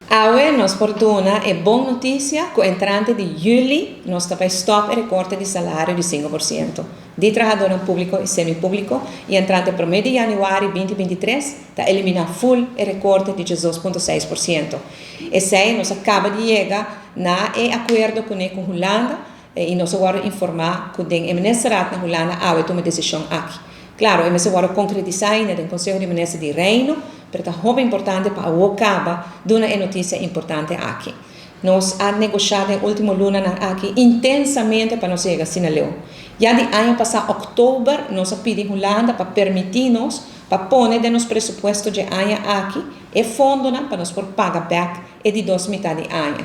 Aue nos fortuna e buona notizia che entrante di julho nos sta stop e recorte di salario di 5%. Di trabalhador público e semipúblico e entrante promedio de januário 2023 está eliminar full e recorte de 18,6%. E se nos acaba de chegar na acordo com a Holanda e nós agora informar que o ministerat na Holanda aue toma decisão aqui. Claro, e nós agora concretizar no Conselho de Ministros de Reino, perché è importante per o acaba di una notizia importante aqui. Nós ha negociado em último luna aqui intensamente para nós chegar assim a leu. Já de ano passado, outubro, nós pedimos Holanda para permitir-nos, para pôr de nos pressuposto de ano aqui, e fundo para nós por pagar back e de 2 metade de ano.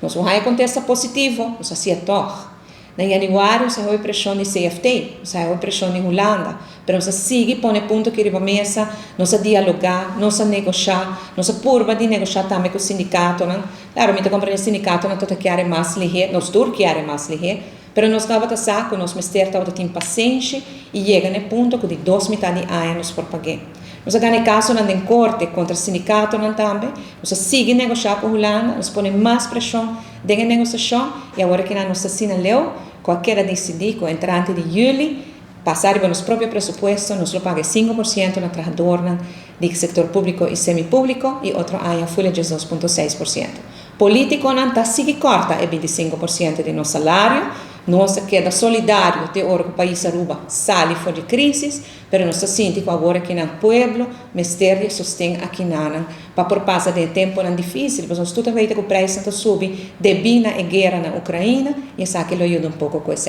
Nós vamos acontecer positivo, nós aceitamos. Na januário, se houve pressão de CFT, se houve pressão de Holanda, mas nós sigue põe ponto que riba mesa, nós dialogar, nós negociar, nós purba de negociar também com o sindicato, não? Claro, me compra o sindicato, não toda quer mais lihe, nós dur quer mais lihe, mas nós dava a saco, nós mister tava tem paciência e chega no ponto que de 2 metade de ano nós por pagar. Nós ganhamos caso na corte contra o sindicato não também, nós sigue negociar com Holanda, nós põe mais pressão de negociação e agora que nós assinaleu, qualquer decidir com o entrante de julho, passar para nosso próprio pressuposto, nós paga 5% na trabalhador do setor público e semipúblico e outro ano folha de 2,6%. Político não está sigue corta e 25% do nosso salário, nós queda solidário de hora que o país Aruba sale fora de crise, mas nós sentimos agora que no povo, mistério sustém aqui nana, para por passar de tempo não difícil, mas nós tudo vemos que o preço está subindo, devido à guerra na Ucrânia, e sabe que ele ajuda pouco com isso.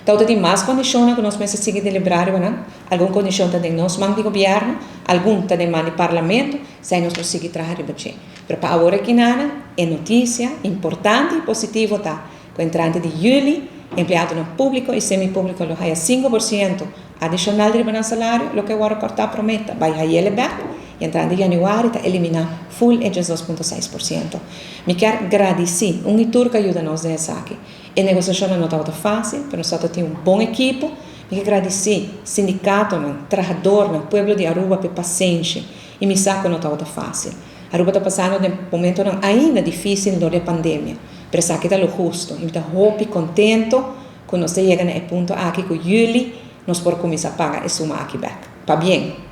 Então, tem mais condições que nós precisamos seguir deliberando, não? Alguma condição está de nós mãos de governo, alguma está de mão de parlamento, se nós conseguimos trabalhar bem. Mas para agora que nana, é notícia importante e positiva, tá? Com a entrada de julho, empregado no público e semipúblico lo haya 5% adicional de salário, lo que agora cortar prometa, vai aí back e entrando em januário está eliminar full e 2,6%. Me quero agradecer, turco que ajuda nós nessa aqui. A negociação não está fácil, mas nós temos bom equipo. Me quero agradecer sindicato, trabalhador, povo de Aruba por paciência e me sabe que não está fácil. Aruba está passando um momento ainda difícil durante a pandemia. Pero sa que está lo justo, e está hope contento quando nós chegamos a ponto aqui que julho nós por começar a pagar e suma aqui back. Pa bem.